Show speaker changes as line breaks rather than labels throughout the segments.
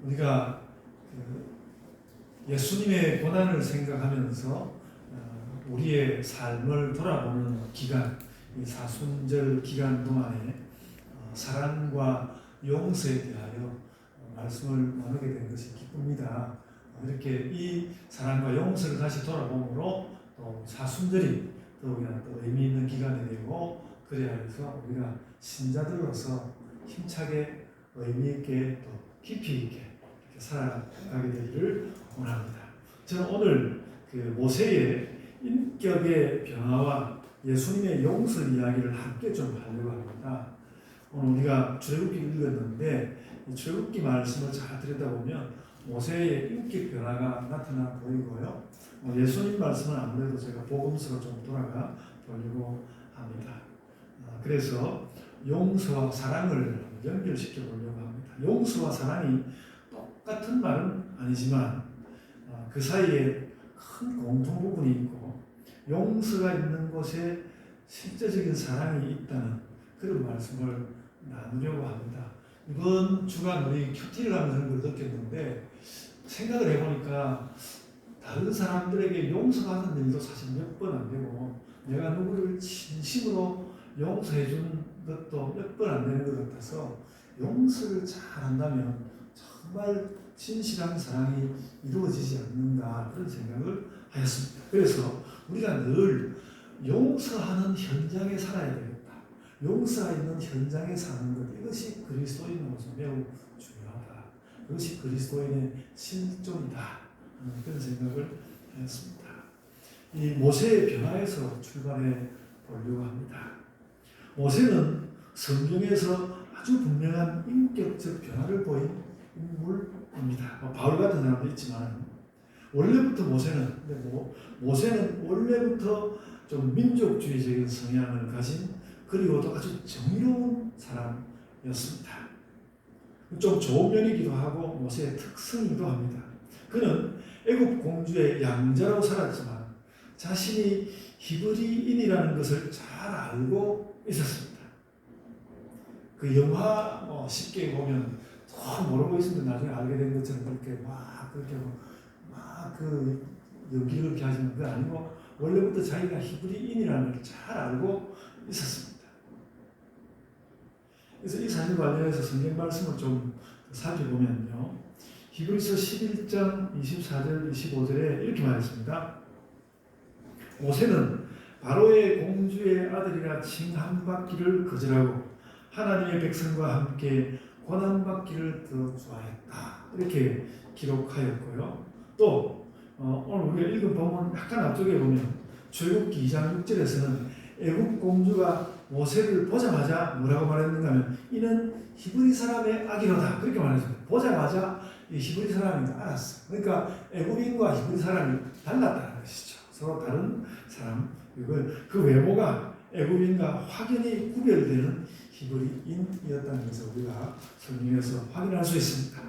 우리가 예수님의 고난을 생각하면서 우리의 삶을 돌아보는 기간, 이 사순절 기간 동안에 사랑과 용서에 대하여 말씀을 나누게 된 것이 기쁩니다. 이렇게 이 사랑과 용서를 다시 돌아봄으로 또 사순절이 더욱이나 또 의미 있는 기간이 되고, 그래야 해서 우리가 신자들로서 힘차게 의미 있게 또 깊이 있게 이렇게 살아가게 되기를 원합니다. 저는 오늘 그 모세의 인격의 변화와 예수님의 용서 이야기를 함께 좀 하려고 합니다. 오늘 우리가 출애굽기를 읽었는데 이 출애굽기 말씀을 잘 들여다보면 모세의 인격 변화가 나타나 보이고요. 예수님 말씀은 아무래도 제가 복음서로 좀 돌아가 보려고 합니다. 그래서 용서와 사랑을 연결시켜 보려고 합니다. 용서와 사랑이 똑같은 말은 아니지만 그 사이에 큰 공통 부분이 있고, 용서가 있는 곳에 실제적인 사랑이 있다는 그런 말씀을 나누려고 합니다. 이번 주간 우리 큐티를 하면서 그걸 느꼈는데, 생각을 해보니까 다른 사람들에게 용서하는 일도 사실 몇 번 안 되고, 내가 누구를 진심으로 용서해 준 것도 몇 번 안 되는 것 같아서, 용서를 잘 한다면 정말 진실한 사랑이 이루어지지 않는가, 그런 생각을 하였습니다. 그래서 우리가 늘 용서하는 현장에 살아야 되겠다. 용서가 있는 현장에 사는 것, 이것이 그리스도인으로서 매우 중요하다. 그것이 그리스도인의 실존이다. 그런 생각을 하였습니다. 이 모세의 변화에서 출발해 보려고 합니다. 모세는 성경에서 아주 분명한 인격적 변화를 보인 인물입니다. 바울 같은 사람도 있지만 원래부터 모세는 원래부터 좀 민족주의적인 성향을 가진, 그리고 또 아주 정의로운 사람이었습니다. 좀 좋은 면이기도 하고 모세의 특성이기도 합니다. 그는 애굽 공주의 양자로 살았지만 자신이 히브리인이라는 것을 잘 알고 있었습니다. 그 영화 쉽게 보면 모르고 있으면 나중에 알게 된 것처럼 그렇게 그 연기를 그렇게 하시는 거 아니고, 원래부터 자기가 히브리인이라는 걸 잘 알고 있었습니다. 그래서 이 사실 관련해서 성경 말씀을 좀 살펴보면요, 히브리서 11장 24절 25절에 이렇게 말했습니다. 모세는 바로의 공주의 아들이라 칭함받기를 거절하고 하나님의 백성과 함께 고난받기를 더 좋아했다, 이렇게 기록하였고요. 또 오늘 우리가 읽은 본문 약간 앞쪽에 보면 출애굽기 2장 6절에서는 애굽 공주가 모세를 보자마자 뭐라고 말했는가 하면 이는 히브리 사람의 아기로다, 그렇게 말했습니다. 보자마자 이 히브리 사람인 줄 알았어. 그러니까 애굽인과 히브리 사람이 달랐다는 것이죠. 서로 다른 사람. 그 외모가 애굽인과 확연히 구별되는 히브리인이었다는 것을 우리가 성경에서 확인할 수 있습니다.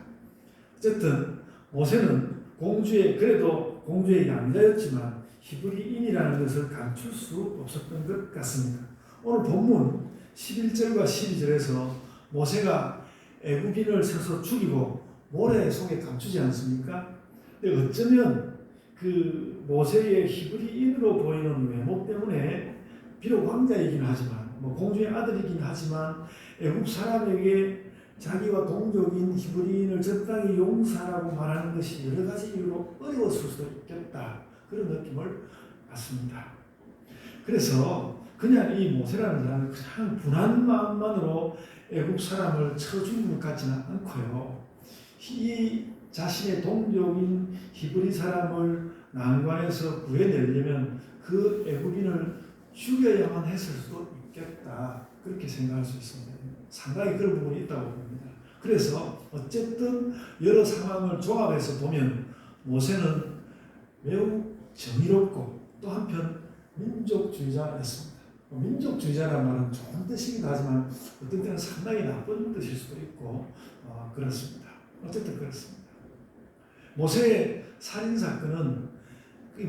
어쨌든 모세는 그래도 공주의 양자였지만 히브리인이라는 것을 감출 수 없었던 것 같습니다. 오늘 본문 11절과 12절에서 모세가 애굽인을 쳐서 죽이고 모래 속에 감추지 않습니까? 근데 어쩌면 그 모세의 히브리인으로 보이는 외모 때문에, 비록 왕자이긴 하지만 공주의 아들이긴 하지만 애굽 사람에게 자기와 동족인 히브리인을 적당히 용서하라고 말하는 것이 여러 가지 이유로 어려웠을 수도 있겠다, 그런 느낌을 받습니다. 그래서 그냥 이 모세라는 사람은 그냥 분한 마음만으로 애굽 사람을 쳐 죽인 것 같지는 않고요, 이 자신의 동족인 히브리 사람을 난관에서 구해내려면 그 애굽인을 죽여야만 했을 수도 있겠다, 그렇게 생각할 수 있습니다. 상당히 그런 부분이 있다고 봅니다. 그래서 어쨌든 여러 상황을 종합해서 보면 모세는 매우 정의롭고 또 한편 민족주의자였습니다. 민족주의자라는 말은 좋은 뜻이기도 하지만 어떤 때는 상당히 나쁜 뜻일 수도 있고 그렇습니다. 어쨌든 그렇습니다. 모세의 살인사건은,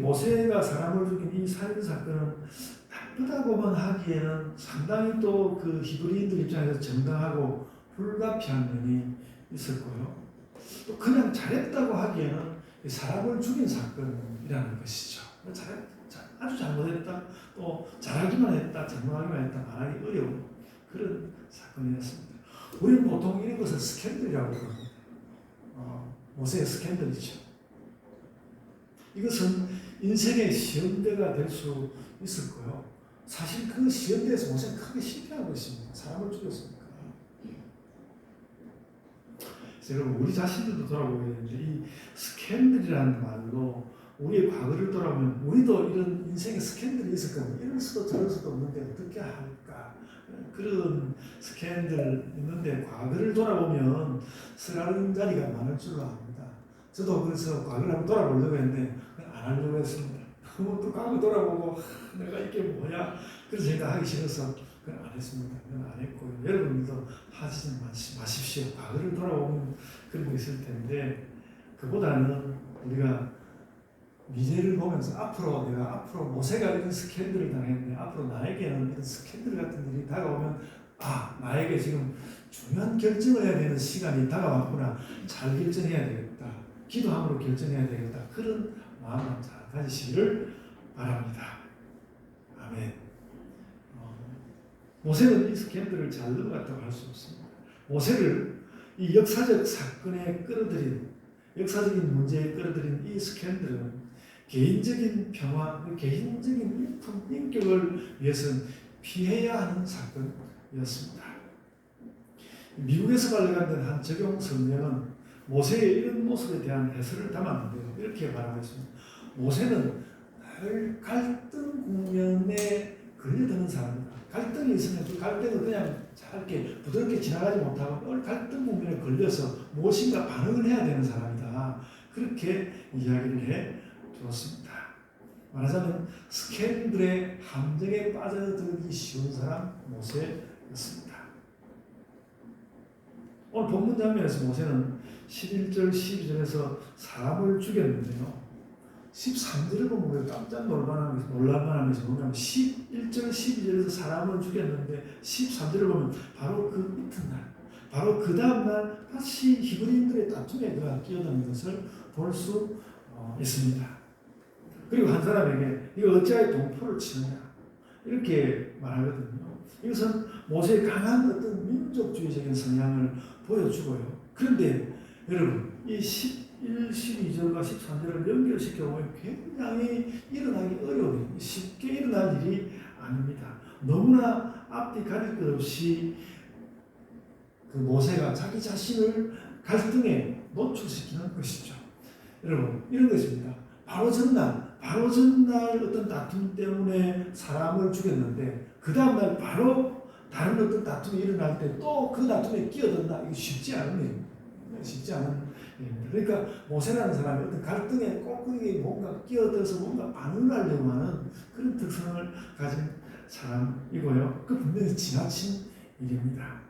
모세가 사람을 죽인 이 살인사건은 나쁘다고만 하기에는 상당히 또 그 히브리인들 입장에서 정당하고 불가피한 면이 있었고요. 또 그냥 잘했다고 하기에는 사람을 죽인 사건이라는 것이죠. 아주 잘못했다, 또 잘하기만 했다, 잘못하기만 했다 말하기 어려운 그런 사건이었습니다. 우리는 보통 이런 것을 스캔들이라고 합니다. 모세의 스캔들이죠. 이것은 인생의 시험대가 될 수 있을 거요. 사실 그 시험대에서 모세는 크게 실패한 것입니다. 사람을 죽였으니까. 여러분, 우리 자신들도 돌아보게 되는데 이 스캔들이라는 말로 우리의 과거를 돌아보면 우리도 이런 인생의 스캔들이 있을 겁니다. 이럴 수도 저럴 수도 없는데 어떻게 할까? 그런 스캔들 있는데 과거를 돌아보면 쓰라린 자리가 많을 줄로 압니다. 저도 그래서 과거를 한번 돌아보려고 했는데 안 하려고 했습니다. 너무 또 과거 돌아보고 내가 이게 뭐야? 그래서 제가 하기 싫어서 그건 안 했습니다. 그건 안 했고요. 여러분들도 하지 마십시오. 과거를 돌아보면 그런 게 있을 텐데 그보다는 우리가 미래를 보면서 앞으로 모세가 이런 스캔들을 당했는데 앞으로 나에게는 이런 스캔들 같은 일이 다가오면 나에게 지금 중요한 결정을 해야 되는 시간이 다가왔구나. 잘 결정해야 되겠다. 기도함으로 결정해야 되겠다. 그런 마음을 잘 가지시기를 바랍니다. 아멘. 모세는 이 스캔들을 잘 넘어갔다고 할 수 없습니다. 모세를 이 역사적 사건에 끌어들인, 역사적인 문제에 끌어들인 이 스캔들은 개인적인 평화, 개인적인 일품, 인격을 위해서는 피해야 하는 사건이었습니다. 미국에서 발간된 한 적용 성명은 모세의 이런 모습에 대한 해설을 담았는데요. 이렇게 말하고 있습니다. 모세는 늘 갈등 국면에 걸려드는 사람이다. 갈등이 있으면 그 갈등을 그냥 짧게 부드럽게 지나가지 못하고 늘 갈등 국면에 걸려서 무엇인가 반응을 해야 되는 사람이다. 그렇게 이야기를 해 주었습니다. 말하자면 스캔들의 함정에 빠져들기 쉬운 사람 모세였습니다. 오늘 본문 장면에서 모세는 11절 12절에서 사람을 죽였는데요. 13절을 보면 우리가 깜짝 놀랄만한 것이 뭐냐면 11절 12절에서 사람을 죽였는데 13절을 보면 바로 그 이튿날, 바로 그 다음날 다시 히브리인들의 다툼에 그가 끼어드는 것을 볼 수 있습니다. 그리고 한 사람에게 이거 어찌하여 동포를 치느냐 이렇게 말하거든요. 이것은 모세의 강한 어떤 민족주의적인 성향을 보여주고요. 그런데 여러분 이 11, 12절과 13절을 연결시켜보면 굉장히 일어나기 어려운 쉽게 일어날 일이 아닙니다. 너무나 앞뒤 가릴 것 없이 그 모세가 자기 자신을 갈등에 노출시키는 것이죠. 여러분 이런 것입니다. 바로 전날 어떤 다툼 때문에 사람을 죽였는데 그 다음날 바로 다른 어떤 다툼이 일어날 때 또 그 다툼에 끼어든다. 이게 쉽지 않은 일입니다. 쉽지 않은 일입니다. 그러니까 모세라는 사람이 어떤 갈등에 꼭 뭔가 끼어들어서 뭔가 반응을 하려고 하는 그런 특성을 가진 사람이고요. 그 분명히 지나친 일입니다.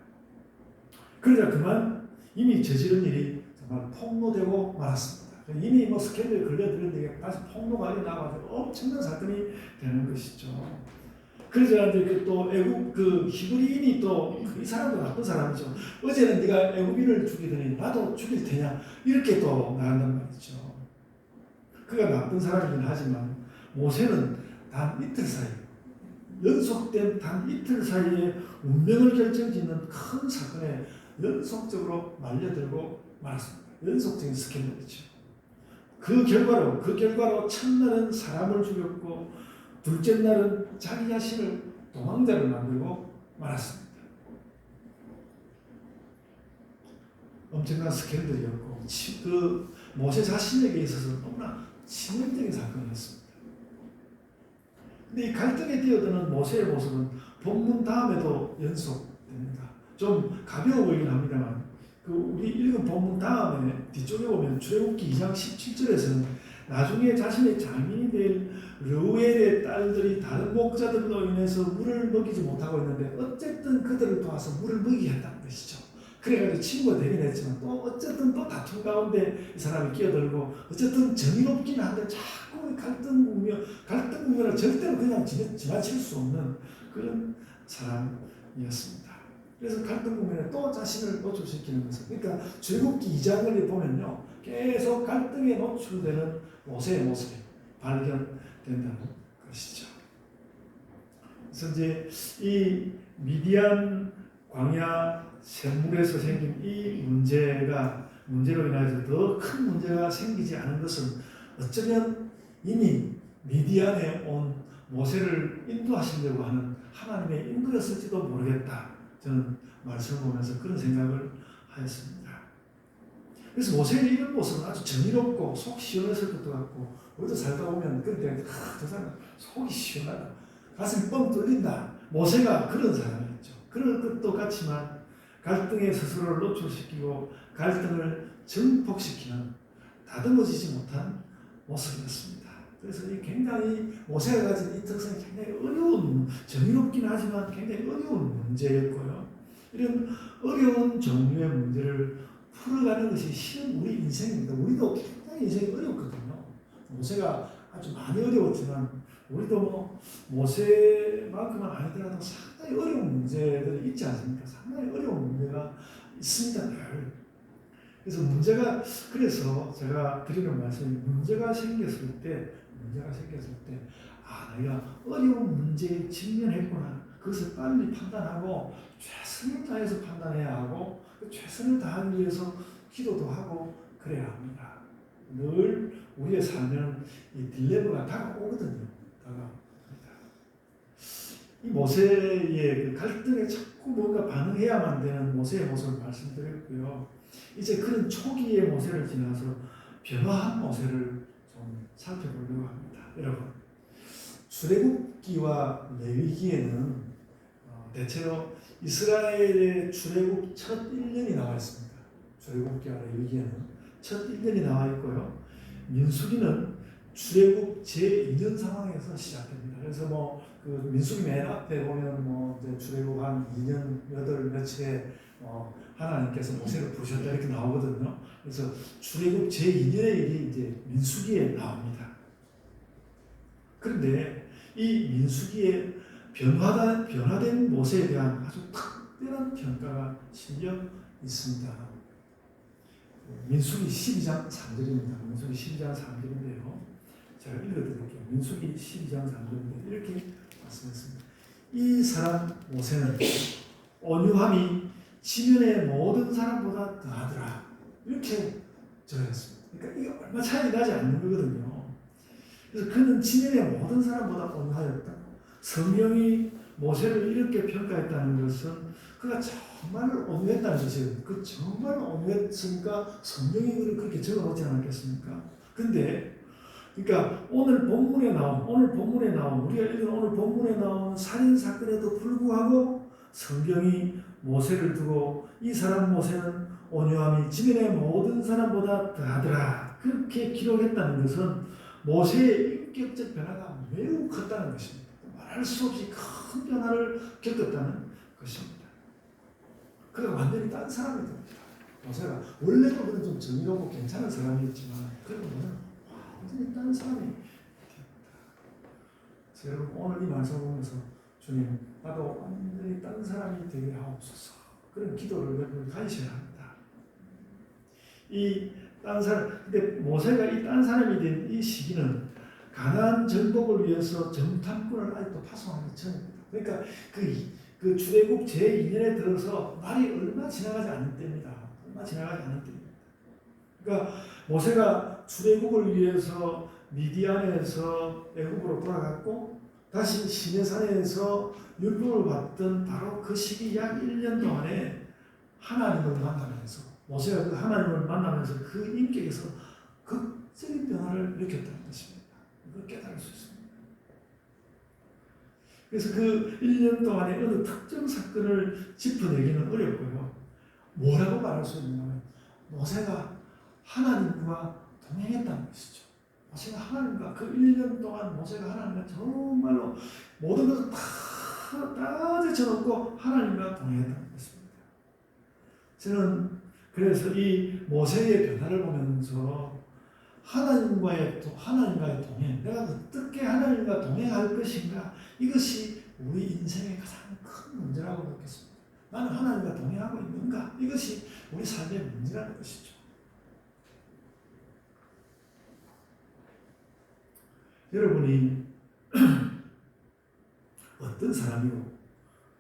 그러자 그만 이미 저지른 일이 정말 폭로되고 말았습니다. 이미 스캔들에 걸려들었는데 다시 폭로가 일어나가지고 엄청난 사건이 되는 것이죠. 그러자 이제 또 애굽 히브리인이 또 이 사람도 나쁜 사람이죠. 어제는 네가 애굽인을 죽이더니 나도 죽일 테냐 이렇게 또 나간단 말이죠. 그가 나쁜 사람이긴 하지만 모세는 단 이틀 사이 연속된 단 이틀 사이에 운명을 결정짓는 큰 사건에 연속적으로 말려들고 말았습니다. 연속적인 스캔들이죠. 그 결과로 첫날은 사람을 죽였고 둘째 날은 자기 자신을 도망자를 만들고 말았습니다. 엄청난 스캔들이었고 그 모세 자신에게 있어서 너무나 치명적인 사건이었습니다. 근데 이 갈등에 뛰어드는 모세의 모습은 본문 다음에도 연속됩니다. 좀 가벼워 보이긴 합니다만 우리 읽은 본문 다음에 뒤쪽에 보면 출애굽기 2장 17절에서는 나중에 자신의 장인이 될 르우엘의 딸들이 다른 목자들로 인해서 물을 먹이지 못하고 있는데 어쨌든 그들을 도와서 물을 먹이게 했다는 것이죠. 그래가지고 친구가 되긴 했지만 또 어쨌든 또 다툼 가운데 이 사람이 끼어들고 어쨌든 정의롭긴 한데 자꾸 갈등 국면을 절대로 그냥 지나칠 수 없는 그런 사람이었습니다. 그래서 갈등 국면에 또 자신을 노출시키는 것은, 그러니까 출애굽기 2장을 보면요, 계속 갈등에 노출되는 모세의 모습이 발견된다는 것이죠. 그래서 이제 이 미디안 광야 샘물에서 생긴 이 문제로 인해서 더 큰 문제가 생기지 않은 것은 어쩌면 이미 미디안에 온 모세를 인도하시려고 하는 하나님의 인도였을지도 모르겠다. 저는 말씀을 보면서 그런 생각을 하였습니다. 그래서 모세의 이런 모습은 아주 정의롭고 속 시원했을 것도 같고, 우리도 살다 보면 그럴 때 저 사람 속이 시원하다, 가슴이 뻥 뚫린다. 모세가 그런 사람이었죠. 그럴 것도 같지만 갈등에 스스로를 노출시키고 갈등을 증폭시키는 다듬어지지 못한 모습이었습니다. 그래서 이 굉장히 모세가 가진 이 특성이 굉장히 어려운, 정의롭긴 하지만 굉장히 어려운 문제였고요. 이런 어려운 종류의 문제를 풀어가는 것이 쉬운 우리 인생입니다. 우리도 굉장히 인생이 어렵거든요. 모세가 아주 많이 어려웠지만 우리도 뭐 모세만큼은 아니더라도 상당히 어려운 문제들이 있지 않습니까? 상당히 어려운 문제가 있습니다. 늘. 그래서 그래서 제가 드리는 말씀이, 문제가 생겼을 때 내가 어려운 문제에 직면했구나. 그것을 빨리 판단하고 최선을 다해서 판단해야 하고, 그 최선을 다하기 위해서 기도도 하고 그래야 합니다. 늘 우리의 삶에는 이 딜레마가 다가오거든요. 이 모세의 그 갈등에 자꾸 뭔가 반응해야만 되는 모세의 모습을 말씀드렸고요. 이제 그런 초기의 모세를 지나서 변화한 모세를 좀 살펴보려고 합니다. 여러분, 출애굽기와 레위기에는 대체로 이스라엘의 출애굽 첫 1년이 나와 있습니다. 출애굽기와 레위기에는 첫 1년이 나와 있고요. 민수기는 출애굽 제2년 상황에서 시작됩니다. 그래서 그 민수기 맨 앞에 보면 이제 출애굽 한 2년 8 며칠에 하나님께서 모세를 부르셨다 이렇게 나오거든요. 그래서 출애굽 제2년의 일이 이제 민수기에 나옵니다. 그런데 이 민수기에 변화된 모세에 대한 아주 특별한 평가가 실려 있습니다. 민수기 12장 3절입니다. 민수기 12장 3절인데요. 제가 읽어드릴게요. 민수기 12장 3절인데 이렇게 말씀했습니다. 이 사람 모세는 온유함이 지면의 모든 사람보다 더하더라. 이렇게 적었습니다. 그러니까 이게 얼마 차이 나지 않는 거거든요. 그래서 그는 지면의 모든 사람보다 온유하였다. 성경이 모세를 이렇게 평가했다는 것은 그가 정말 온유했다는 것이에요. 그 정말 온유했으니까 성경이 그렇게 적어놓지 않았겠습니까? 근데 그러니까 오늘 본문에 나온 우리가 읽은 오늘 본문에 나온 살인 사건에도 불구하고 성경이 모세를 두고 이 사람 모세는 온유함이 지면의 모든 사람보다 더하더라. 그렇게 기록했다는 것은 모세의 인격적 변화가 매우 컸다는 것입니다. 말할 수 없이 큰 변화를 겪었다는 것입니다. 그가 완전히 딴 사람이 됩니다. 모세가 원래도 그는 좀 정의롭고 괜찮은 사람이었지만 그러고 완전히 딴 사람이 됩니다. 그래서 여러분 오늘 이 말씀 보면서 주님, 나도 완전히 딴 사람이 되게 하옵소서. 그런 기도를 여러분 가지셔야 합니다. 이 딴 사람, 근데 모세가 이 딴 사람이 된 이 시기는 가나안 정복을 위해서 정탐꾼을 아직도 파송하기 전입니다. 그러니까 그 출애굽 제2년에 들어서 말이 얼마 지나가지 않은 때입니다. 그러니까 모세가 출애굽을 위해서 미디안에서 애굽으로 돌아갔고 다시 시내산에서 율법을 받던 바로 그 시기 약 1년 동안에 하나님을 만나면서 모세가 그 하나님을 만나면서 그 인격에서 극적인 변화를 일으켰다는 것입니다. 이걸 깨달을 수 있습니다. 그래서 그 1년 동안에 어느 특정 사건을 짚어내기는 어렵고요. 뭐라고 말할 수 있냐면 모세가 하나님과 동행했다는 것이죠. 모세가 하나님과 그 1년 동안 모세가 하나님과 정말로 모든 것을 다 제쳐놓고 하나님과 동행했다는 것입니다. 저는 그래서 이 모세의 변화를 보면서 하나님과의 동행, 내가 어떻게 하나님과 동행할 것인가, 이것이 우리 인생의 가장 큰 문제라고 느꼈습니다. 나는 하나님과 동행하고 있는가? 이것이 우리 삶의 문제라는 것이죠. 여러분이 어떤 사람이고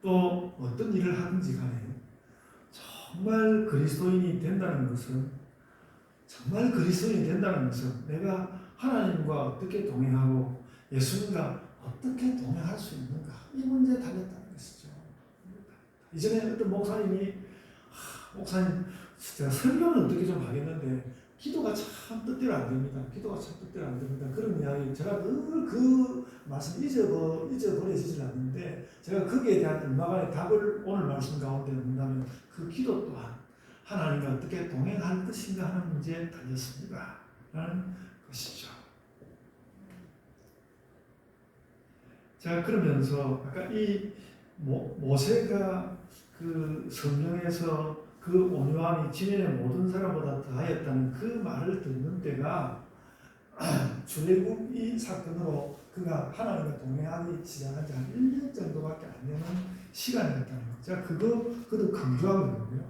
또 어떤 일을 하든지 간에 정말 그리스도인이 된다는 것은 내가 하나님과 어떻게 동행하고 예수님과 어떻게 동행할 수 있는가, 이 문제에 달렸다는 것이죠. 이전에 어떤 목사님이 목사님 제가 설교는 어떻게 좀 하겠는데 기도가 참 뜻대로 안 됩니다. 그런 이야기 제가 늘 그 말씀 잊어버려지질 않는데 제가 거기에 대한 얼마간의 답을 오늘 말씀 가운데 넣는다면 그 기도 또한 하나님과 어떻게 동행할 것인가 하는 문제에 달렸습니다. 라는 것이죠. 자, 그러면서 아까 이 모세가 그 성경에서 그 온유함이 지면의 모든 사람보다 더하였다는 그 말을 듣는 때가 출애굽 이 사건으로 그가 하나님과 동행하기 시작한 지 한 1년 정도밖에 안 되는 시간이었다는 거. 제가 그것도 강조하거든요.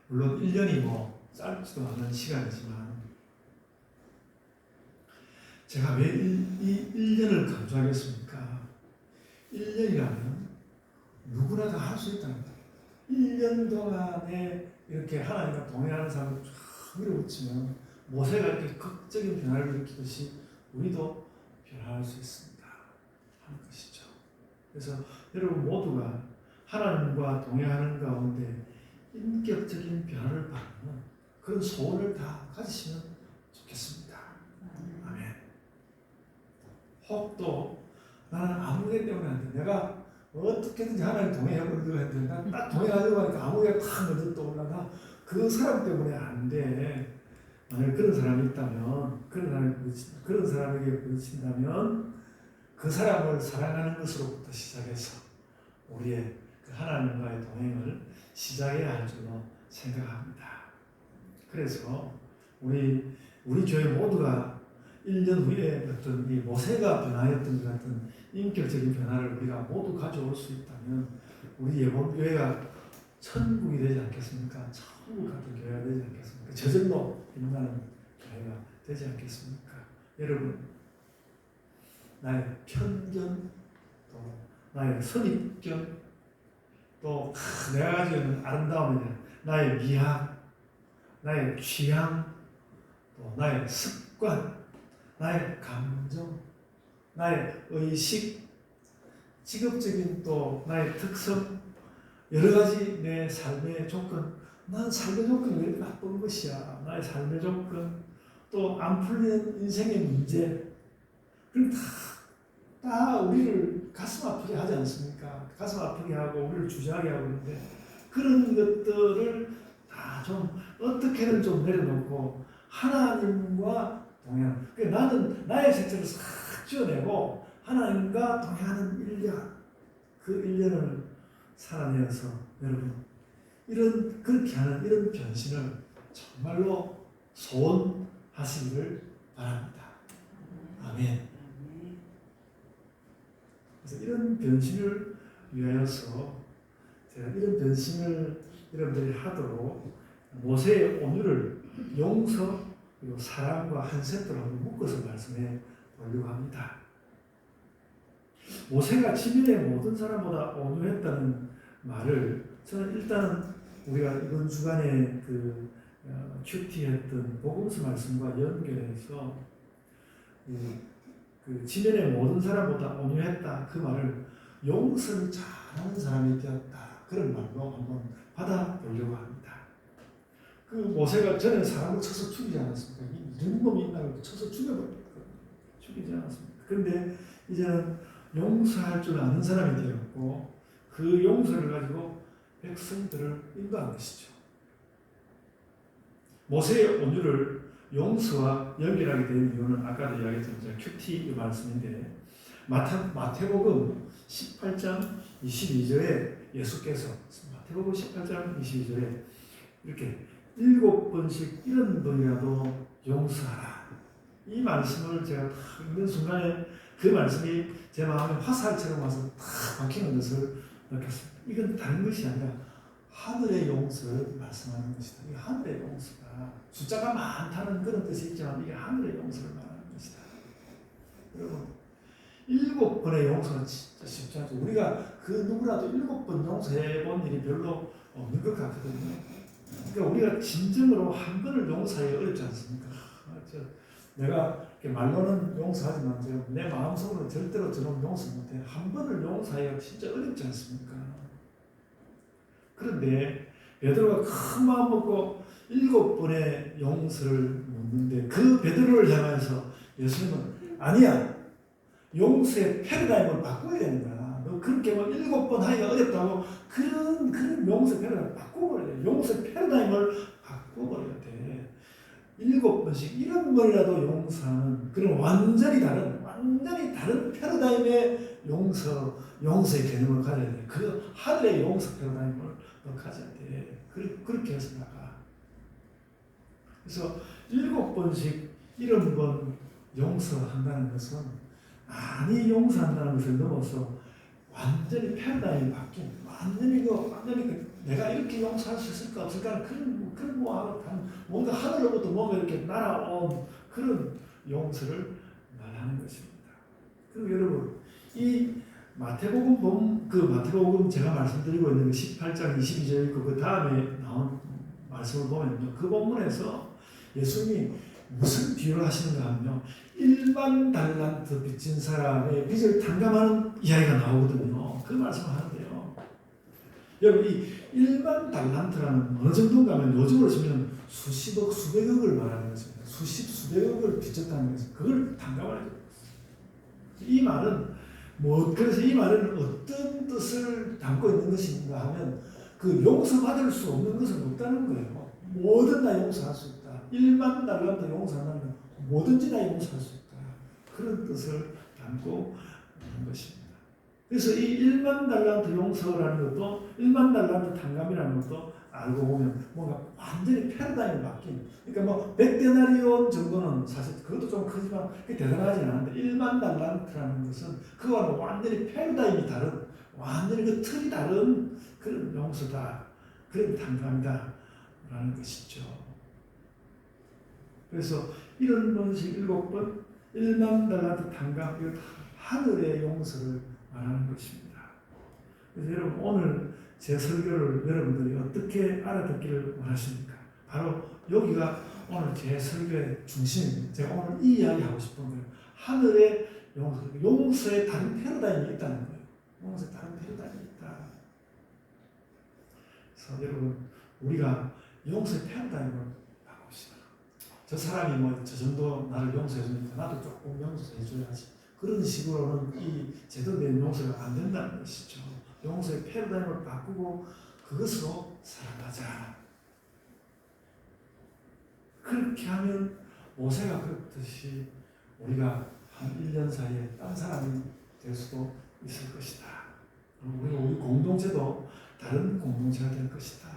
물론 1년이 뭐 짧지도 않은 시간이지만 제가 왜 이 1년을 강조하겠습니까? 1년이라면 누구나 다 할 수 있다는 거예요. 1년 동안에 이렇게 하나님과 동행하는 사람을 쫙 밀어붙이면 모세가 이렇게 극적인 변화를 일으키듯이 우리도 변화할 수 있습니다 하는 것이죠. 그래서 여러분 모두가 하나님과 동행하는 가운데 인격적인 변화를 받는 그런 소원을 다 가지시면 좋겠습니다. 아멘. 혹도 나는 아무개 때문에 안 돼. 내가 어떻게든지 하나님 동행해보려고 했는데 난 딱 동행하려고 하니까 아무개가 탁 먼저 떠올라나 그 사람 때문에 안 돼. 만약 그런 사람이 있다면 그런 사람에게 부딪힌다면 그 사람을 사랑하는 것으로부터 시작해서 우리의 그 하나님과의 동행을 시작해야 할 줄로 생각합니다. 그래서 우리 교회 모두가 1년 후에 어떤 이 모세가 변화했던 것 같은 인격적인 변화를 우리가 모두 가져올 수 있다면 우리 예봉교회가 천국이 되지 않겠습니까? 천국 같은 교회가 되지 않겠습니까? 저절로 빛나는 교회가 되지 않겠습니까? 여러분, 나의 편견, 또 나의 선입견, 또 내가 가지고 있는 아름다움에 나의 미학, 나의 취향, 또 나의 습관, 나의 감정, 나의 의식, 직업적인 또 나의 특성, 여러 가지 내 삶의 조건, 난 삶의 조건이 왜 나쁜 것이야? 나의 삶의 조건, 또 안 풀리는 인생의 문제, 그럼 다 우리를 가슴 아프게 하지 않습니까? 가슴 아프게 하고 우리를 주저하게 하고 있는데 그런 것들을 다 좀 어떻게든 좀 내려놓고 하나님과 동행. 나는 나의 색채를 싹 지어내고 하나님과 동행하는 1년, 그 1년을 살아내어서 여러분 그렇게 하는 이런 변신을 정말로 소원하시기를 바랍니다. 아멘. 그래서 이런 변신을 위하여서 제가 이런 변신을 여러분들이 하도록 모세의 온유를 용서 그리고 사랑과 한 세트로 묶어서 말씀해 보려고 합니다. 모세가 지면의 모든 사람보다 온유했다는 말을 저는 일단은 우리가 이번 주간에 그 큐티했던 복음서 말씀과 연결해서 그 지면의 모든 사람보다 온유했다 그 말을 용서를 잘하는 사람이 되었다 그런 말로 한번 받아보려고 합니다. 그 모세가 전에 사람을 쳐서 죽이지 않았습니까? 이런 놈이 있나고 쳐서 죽이지 않았습니까? 그런데 이제는 용서할 줄 아는 사람이 되었고 그 용서를 가지고 백성들을 인도한 것이죠. 모세의 온유를 용서와 연결하게 된 이유는 아까도 이야기했던 큐티 말씀인데 마태복음 18장 22절에 예수께서 마태복음 18장 22절에 이렇게 7번씩 이런 분이라도 용서하라. 이 말씀을 제가 딱 읽는 순간에 그 말씀이 제 마음에 화살처럼 와서 탁 박히는 것을 느꼈습니다. 이건 다른 것이 아니라 하늘의 용서를 말씀하는 것이다. 이 하늘의 용서가 숫자가 많다는 그런 뜻이 있지만 이게 하늘의 용서를 말하는 것이다. 여러분 7번의 용서는 진짜 쉽지 않죠. 우리가 그 누구라도 7번 용서해 본 일이 별로 없는 것 같거든요. 그러니까 우리가 진정으로 한 번을 용서하기 어렵지 않습니까? 내가 말로는 용서하지만 제가 내 마음속으로 절대로 저는 용서 못해요. 한 번을 용서하기가 진짜 어렵지 않습니까? 그런데 베드로가 큰 마음 먹고 7번의 용서를 묻는데 그 베드로를 향해서 예수님은 아니야. 용서의 패러다임을 바꿔야 된다. 너 그렇게 뭐 7번 하기가 어렵다고 그런 용서 패러다임을 바꿔버려야 돼. 용서 패러다임을 바꿔버려야 돼. 7번씩 1번이라도 용서하는 그런 완전히 다른 패러다임의 용서의 개념을 가져야 돼. 그 하늘의 용서 패러다임을 너 가져야 돼. 그렇게 해서 나가. 그래서 7번씩 1번 용서한다는 것은 많이 용서한다는 것을 넘어서 완전히 패러다임이 바뀐, 완전히 내가 이렇게 용서할 수 있을까 없을까 그런 뭔가 하늘로부터 뭔가 이렇게 날아온 그런 용서를 말하는 것입니다. 그리고 여러분 이 마태복음 제가 말씀드리고 있는 18장 22절 있고 그 다음에 나온 말씀을 보면요, 그 본문에서 예수님이 무슨 비유를 하시는가 하면요, 1만 달란트 빚진 사람의 빚을 탕감하는 이야기가 나오거든요. 그 말씀을 하는데요. 여러분 이 1만 달란트라는 어느 정도인가 하면 요즘으로 치면 수십억 수백억을 말하는 것입니다. 수백억을 빚졌다는 것은 그걸 탕감하는 거예요. 이 말은 그래서 이 말은 어떤 뜻을 담고 있는 것인가 하면 그 용서받을 수 없는 것은 없다는 거예요. 뭐든 다 용서할 수 있다. 1만 달란트 용서하는 건 뭐든지 다 용서할 수 있다. 그런 뜻을 담고 있는 것입니다. 그래서 이 1만 달란트 용서라는 것도 1만 달란트 탕감이라는 것도 알고 보면 뭔가 완전히 패러다임이 바뀐, 그러니까 뭐 100데나리온 정도는 사실 그것도 좀 크지만 그게 대단하지는 않은데 1만 달란트라는 것은 그거와는 완전히 패러다임이 다른, 완전히 그 틀이 다른 그런 용서다, 그런 탕감이다 라는 것이죠. 그래서 이런 번씩 7번 1만 달란트 탕감, 이거 하늘의 용서를 말하는 것입니다. 그래서 여러분 오늘 제 설교를 여러분들이 어떻게 알아듣기를 원하십니까? 바로 여기가 오늘 제 설교의 중심입니다. 제가 오늘 이 이야기 하고 싶은 거예요. 하늘의 용서에 다른 패러다임이 있다는 거예요. 용서에 다른 패러다임이 있다. 그래서 여러분 우리가 용서의 패러다임을 바꿉시다. 저 사람이 뭐 저 정도 나를 용서해 주니까 나도 조금 용서해 줘야지. 그런 식으로는 이 제대로된 용서가 안 된다는 것이죠. 용서의 패러다임을 바꾸고 그것으로 살아가자. 그렇게 하면 모세가 그렇듯이 우리가 한 1년 사이에 딴 사람이 될 수도 있을 것이다. 그리고 우리 공동체도 다른 공동체가 될 것이다.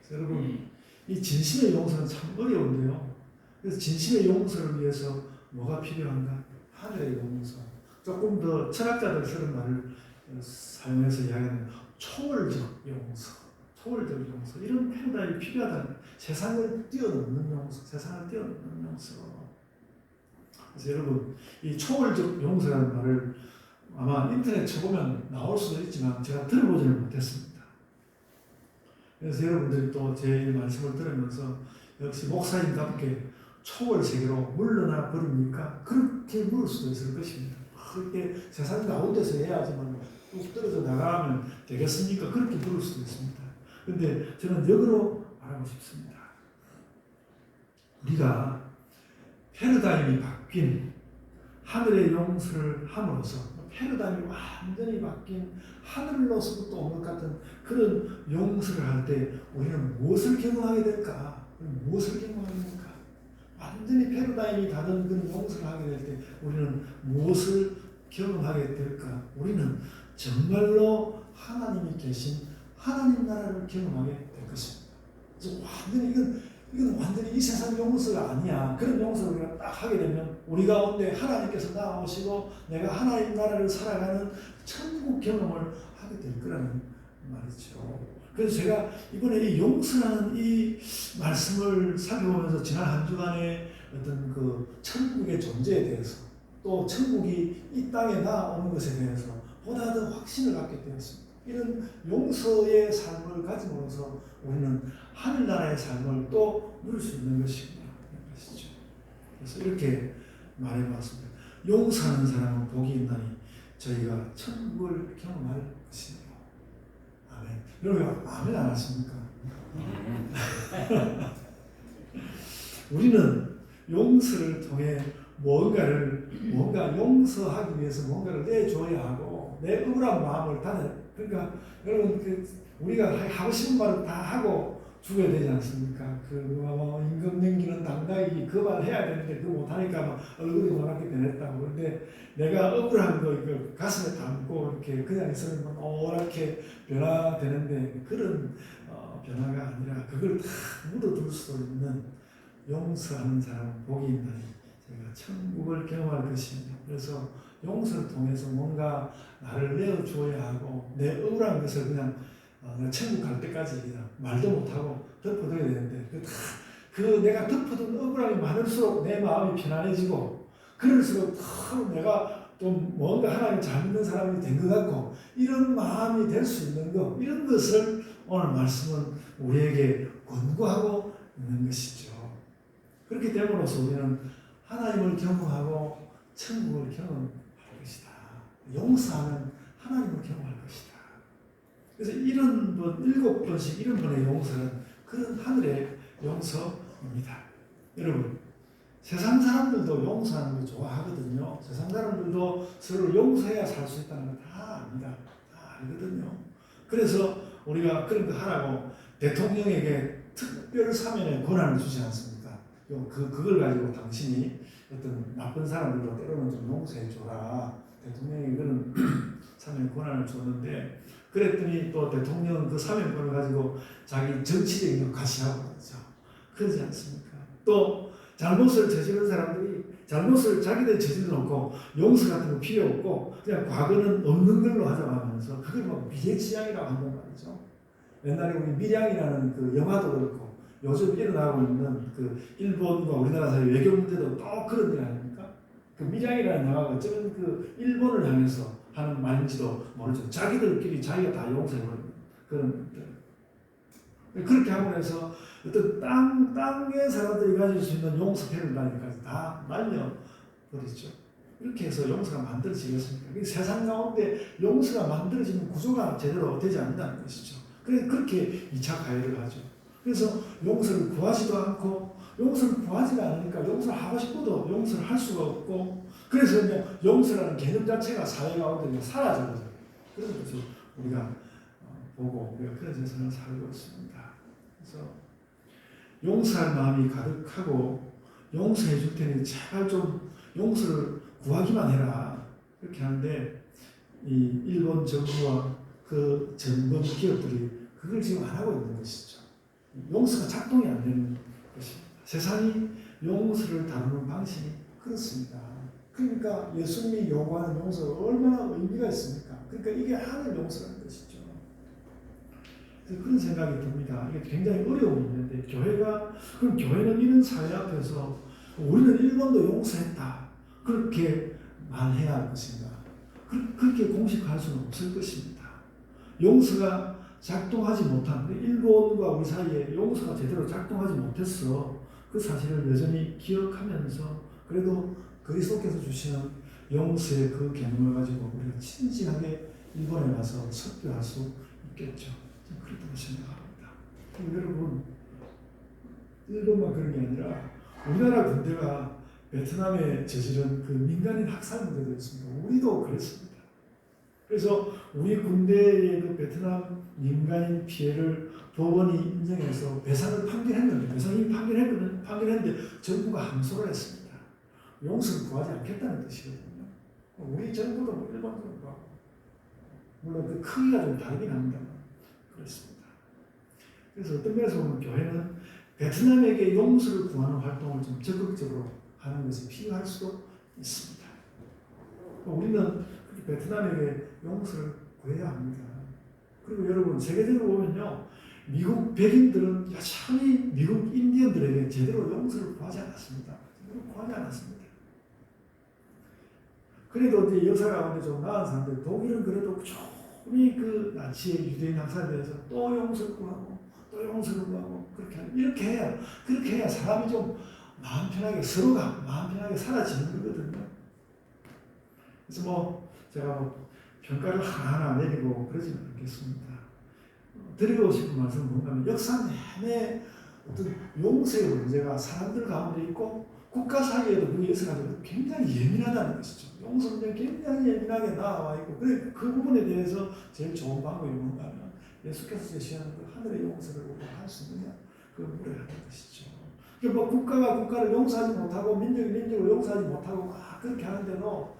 그래서 여러분 이 진심의 용서는 참 어려운데요. 그래서 진심의 용서를 위해서 뭐가 필요한가? 하늘의 용서. 조금 더 철학자들 쓰는 말을 사용해서 이야기하는 초월적 용서, 이런 패러다임이 필요하다는, 세상을 뛰어넘는 용서, 그래서 여러분 이 초월적 용서라는 말을 아마 인터넷 쳐보면 나올 수도 있지만 제가 들어보지는 못했습니다. 그래서 여러분들이 또 제 말씀을 들으면서 역시 목사님답게 초월 세계로 물러나 버립니까? 그렇게 물을 수도 있을 것입니다. 그렇게 세상 가운데서 해야지만 뚝 떨어져 나가면 되겠습니까? 그렇게 물을 수도 있습니다. 그런데 저는 역으로 말하고 싶습니다. 우리가 패러다임이 바뀐 하늘의 용서를 함으로써 패러다임이 완전히 바뀐 하늘로서부터 온 것 같은 그런 용서를 할 때 우리는 무엇을 경험하게 될까? 완전히 패러다임이 다른 그런 용서를 하게 될 때 우리는 무엇을 경험하게 될까? 우리는 정말로 하나님이 계신 하나님 나라를 경험하게 될 것입니다. 그래서 완전히 이건 이건 완전히 이 세상 용서가 아니야. 그런 용서를 우리가 딱 하게 되면 우리 가운데 하나님께서 나오시고 내가 하나님 나라를 살아가는 천국 경험을 하게 될 거라는 말이죠. 그래서 제가 이번에 이 용서라는 이 말씀을 살펴보면서 지난 한 주간에 어떤 그 천국의 존재에 대해서 또 천국이 이 땅에 나오는 것에 대해서 보다 더 확신을 갖게 되었습니다. 이런 용서의 삶을 가짐으로써 우리는 하늘나라의 삶을 또 누릴 수 있는 것이구나 하는 것이죠. 그래서 이렇게 말해봤습니다. 용서하는 사람은 복이 있나니 저희가 천국을 경험할 것이며. 아멘. 여러분 아멘 안 하십니까? 우리는 용서를 통해 뭔가 용서하기 위해서 뭔가를 내줘야 하고 내 억울한 마음을 그러니까 여러분 우리가 하고 싶은 말은 다 하고 죽어야 되지 않습니까? 임금 넘기는 당당히 그 말 해야 되는데 그거 못하니까 막 얼굴이 노랗게 변했다고. 그런데 내가 억울한 거 이거 가슴에 담고 이렇게 그냥 있으면 노랗게 변화되는데 그런 변화가 아니라 그걸 다 묻어둘 수 있는 용서하는 사람은 복이 있나니 제가 천국을 경험할 것입니다. 그래서 용서를 통해서 뭔가 나를 내어줘야 하고 내 억울한 것을 그냥 내가 천국 갈 때까지 그냥 말도 못하고 덮어둬야 되는데 내가 덮어둔 억울함이 많을수록 내 마음이 편안해지고 그럴수록 더 내가 좀 뭔가 하나님 잘 믿는 사람이 된 것 같고 이런 마음이 될 수 있는 것 이런 것을 오늘 말씀은 우리에게 권고하고 있는 것이죠. 그렇게 됨으로써 우리는 하나님을 경험하고 천국을 경험할 것이다. 용서하는 하나님을 경험할 것이다. 그래서 7번씩 이런 번의 용서는 그런 하늘의 용서입니다. 여러분, 세상 사람들도 용서하는 걸 좋아하거든요. 세상 사람들도 서로 용서해야 살 수 있다는 걸 다 압니다. 다 알거든요. 그래서 우리가 그런 거 하라고 대통령에게 특별 사면의 권한을 주지 않습니까? 그걸 가지고 당신이 어떤 나쁜 사람들도 때로는 좀 용서해줘라. 대통령이 그런 사면 권한을 줬는데 그랬더니 또 대통령은 그 사면권을 가지고 자기 정치적인 것 가시하고 그러죠. 그러지 않습니까? 또 잘못을 저지른 사람들이 잘못을 자기들 저질러 놓고 용서 같은 거 필요 없고 그냥 과거는 없는 걸로 하자고 하면서 그걸 막 미래지향이라고 한단 말이죠. 옛날에 우리 밀양이라는 그 영화도 그렇고 요즘 일어나고 있는 그 일본과 우리나라 사이 외교 문제도 또 그런 일 아닙니까? 그 밀양이라는 영화가 어쩌면 그 일본을 향해서 하는 말인지도 모르죠. 자기들끼리 자기가 다 용서해버리는 그런 그렇게 하고 나서 어떤 땅의 사람들이 가질 수 있는 용서 패러다임까지 다 날려버리죠. 이렇게 해서 용서가 만들어지겠습니까? 세상 가운데 용서가 만들어지는 구조가 제대로 되지 않는다는 것이죠. 그렇게 2차 가해를 하죠. 그래서 용서를 구하지도 않고 용서를 구하지가 않으니까 용서를 하고 싶어도 용서를 할 수가 없고 그래서 그냥 용서라는 개념 자체가 사회 가운데 사라져버려요. 그런 것을 우리가 보고 우리가 그런 세상을 살고 있습니다. 그래서 용서할 마음이 가득하고 용서해 줄 테니 제발 좀 용서를 구하기만 해라. 그렇게 하는데 이 일본 정부와 그 전범 기업들이 그걸 지금 안 하고 있는 것이죠. 용서가 작동이 안 되는 것입니다. 세상이 용서를 다루는 방식이 그렇습니다. 그러니까 예수님이 요구하는 용서가 얼마나 의미가 있습니까? 그러니까 이게 하늘 용서라는 것이죠. 그런 생각이 듭니다. 이게 굉장히 어려운 문제인데 그럼 교회는 이런 사회 앞에서 우리는 일본도 용서했다. 그렇게 말해야 할 것인가? 그렇게 공식화할 수는 없을 것입니다. 용서가 작동하지 못한 일본과 우리 사이에 용서가 제대로 작동하지 못했어. 그 사실을 여전히 기억하면서 그래도 그리스도께서 주시는 용서의 그 개념을 가지고 우리가 진지하게 일본에 가서 설교할 수 있겠죠. 그렇다고 생각합니다. 여러분, 일본만 그런 게 아니라 우리나라 군대가 베트남에 저지른 그 민간인 학살 문제도 있습니다. 우리도 그랬습니다. 그래서 우리 군대의 그 베트남 민간인 피해를 법원이 인정해서 배상을 판결했는데 배상이 판결했는데 정부가 항소를 했습니다. 용서를 구하지 않겠다는 뜻이거든요. 우리 정부도 일본도 물론 그 크기가 좀 다르긴 합니다. 그렇습니다. 그래서 어떤 면에서 보면 교회는 베트남에게 용서를 구하는 활동을 좀 적극적으로 하는 것이 필요할 수도 있습니다. 우리는 베트남에게 용서를 구해야 합니다. 그리고 여러분 세계적으로 보면요, 미국 백인들은 여전히 미국 인디언들에게 제대로 용서를 구하지 않았습니다. 제대로 구하지 않았습니다. 그래도 이제 역사 가운데 좀 나은 사람들, 독일은 그래도 조금이 그 나치의 유대인 학살에 대해서 또 용서를 구하고 또 용서를 구하고 이렇게 해야, 그렇게 해야 사람이 좀 마음 편하게, 서로가 마음 편하게 살아지는 거거든요. 그래서 뭐 제가 평가를 하나하나 내리고 그러지는 않겠습니다. 드리고 싶은 말씀은 뭔가 하면 역사 내내 어떤 용서의 문제가 사람들 가운데 있고 국가 사이에도 그게 있어가지고 굉장히 예민하다는 것이죠. 용서 문제가 굉장히 예민하게 나와 있고, 그 부분에 대해서 제일 좋은 방법이 뭔가 하면 예수께서 제시하는 그 하늘의 용서를 우리가 할 수 있느냐, 그걸 물어야 하는 것이죠. 그러니까 뭐 국가가 국가를 용서하지 못하고 민족이 민족을 용서하지 못하고 막 그렇게 하는데도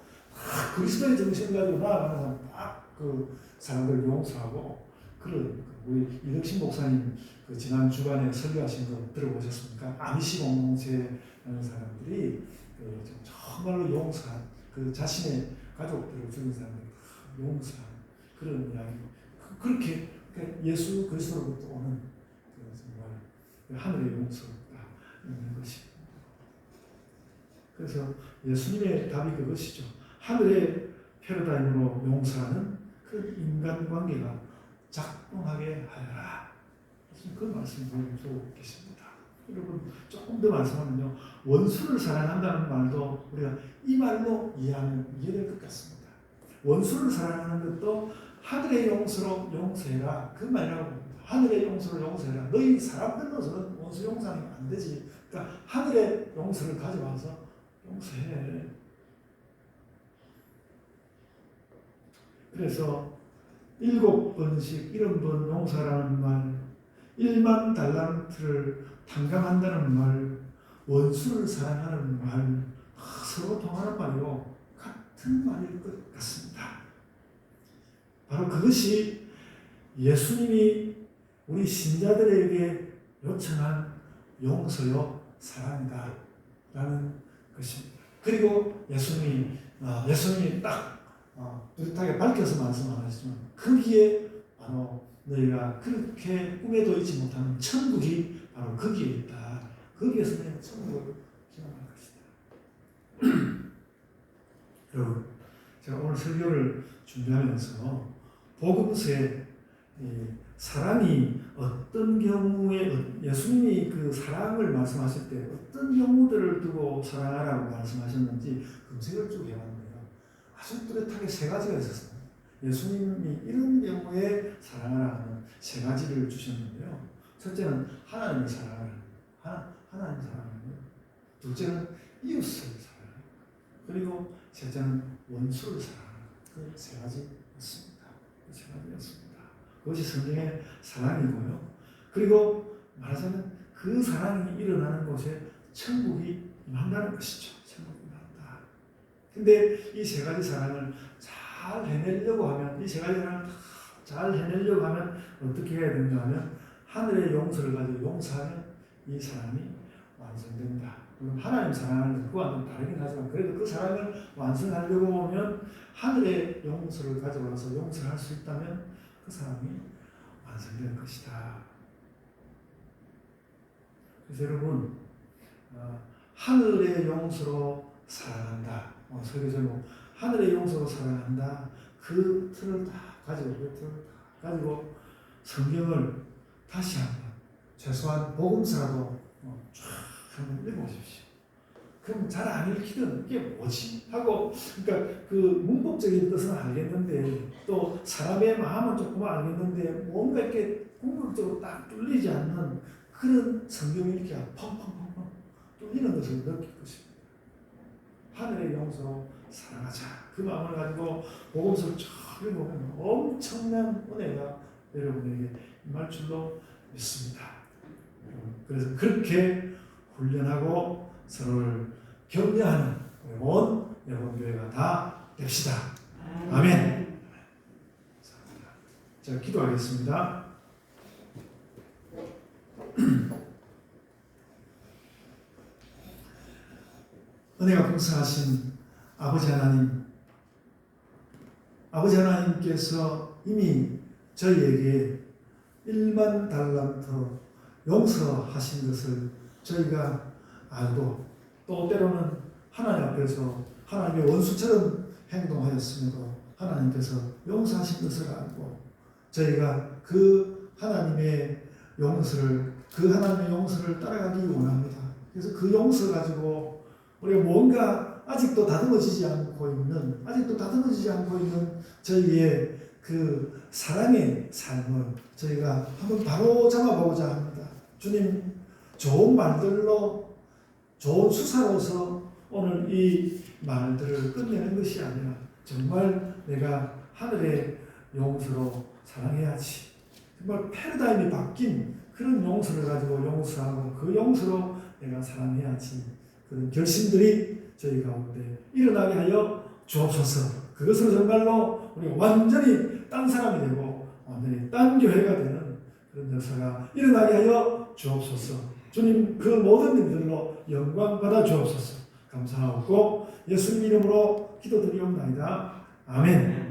그리스도의 정신을 가지고 나아가는 사람 그 사람들을 용서하고, 그런 우리 이덕신 목사님 그 지난 주간에 설교하신 거 들어보셨습니까? 아미시 공동체라는 사람들이 그 정말로 용서한, 그 자신의 가족들을 죽인 사람들 용서한 그런 이야기, 그렇게 예수 그리스도로부터 오는 그 정말 하늘의 용서가 있는 것입니다. 그래서 예수님의 답이 그것이죠. 하늘의 패러다임으로 용서하는 그 인간관계가 작동하게 하여라. 그 말씀을 보여주고 계십니다. 여러분 조금 더 말씀하면요, 원수를 사랑한다는 말도 우리가 이 말로 이해하면 이해될 것 같습니다. 원수를 사랑하는 것도 하늘의 용서로 용서해라, 그 말이라고 합니다. 하늘의 용서로 용서해라. 너희 사람들로서는 원수 용서하면 안 되지. 그러니까 하늘의 용서를 가져와서 용서해. 그래서 7번씩 70번 용서라는 말, 1만 달란트를 탕감한다는 말, 원수를 사랑하는 말, 서로 통하는 말이고 같은 말일 것 같습니다. 바로 그것이 예수님이 우리 신자들에게 요청한 용서요 사랑이다 라는 것입니다. 그리고 예수님이 딱 뚜렷하게 밝혀서 말씀 안 하시지만 거기에 바로 너희가 그렇게 꿈에도 잊지 못하는 천국이 바로 거기에 있다. 거기에서 너희가 천국을 기원할 것이다. 여러분, 제가 오늘 설교를 준비하면서 복음서에 사랑이 어떤 경우에, 예수님이 그 사랑을 말씀하실 때 어떤 경우들을 두고 사랑하라고 말씀하셨는지 검색을 쭉 해봤는데요, 아주 뚜렷하게 3가지가 있었습니다. 예수님이 이런 경우에 사랑하라는 3가지를 주셨는데요. 첫째는 하나님을 사랑하라. 하나님 사랑하고요. 둘째는 이웃을 사랑하라. 그리고 셋째는 원수를 사랑하라. 그 3가지였습니다. 그 3가지였습니다. 그것이 성경의 사랑이고요. 그리고 말하자면 그 사랑이 일어나는 곳에 천국이 임한다는 것이죠. 천국이 임한다. 근데 이 3가지 사랑을 잘 해내려고 하면, 이 3가지 사랑을 잘 해내려고 하면 어떻게 해야 되는가 하면 하늘의 용서를 가지고 용서하면 이 사랑이 완성된다. 물론 하나님 사랑하는 그거와는 다르긴 하지만 그래도 그 사랑을 완성하려고 하면 하늘의 용서를 가져와서 용서할 수 있다면 그 사랑이 완성될 것이다. 그래서 여러분, 하늘의 용서로 사랑한다. 설교 제목, 하늘의 용서로 사랑한다. 그 틀을 다 가지고 성경을 다시 한번 최소한 복음서라도 쫙 한번 읽어보십시오. 그럼 잘 안 읽히든 이게 뭐지? 하고, 그러니까 그 문법적인 뜻은 알겠는데 또 사람의 마음은 조금 알겠는데 뭔가 이렇게 궁극적으로 딱 뚫리지 않는 그런 성경이 이렇게 펑펑펑펑 뚫리는 것을 느낄 것입니다. 하늘의 용서로 사랑하자. 그 마음을 가지고 복음서를 쫙 읽어보면 엄청난 은혜가 여러분에게 임할 줄로 믿습니다. 그래서 그렇게 훈련하고 서로를 격려하는 온 여러분 교회가 다 됩시다. 아멘. 자, 기도하겠습니다. 영성하신 아버지 하나님, 아버지 하나님께서 이미 저희에게 1만 달란트 용서하신 것을 저희가 알고 또 때로는 하나님 앞에서 하나님의 원수처럼 행동하였음에도 하나님께서 용서하신 것을 알고 저희가 그 하나님의 용서를 따라가기 원합니다. 그래서 그 용서 가지고 우리가 뭔가 아직도 다듬어지지 않고 있는 저희의 그 사랑의 삶을 저희가 한번 바로 잡아보고자 합니다. 주님, 좋은 말들로, 좋은 수사로서 오늘 이 말들을 끝내는 것이 아니라 정말 내가 하늘의 용서로 사랑해야지. 정말 패러다임이 바뀐 그런 용서를 가지고 용서하고 그 용서로 내가 사랑해야지. 그런 결심들이 저희 가운데 일어나게 하여 주옵소서. 그것으로 정말로 우리가 완전히 딴 사람이 되고 완전히 딴 교회가 되는 그런 역사가 일어나게 하여 주옵소서. 주님, 그 모든 일들로 영광 받아 주옵소서. 감사하고 예수님 이름으로 기도드리옵나이다. 아멘.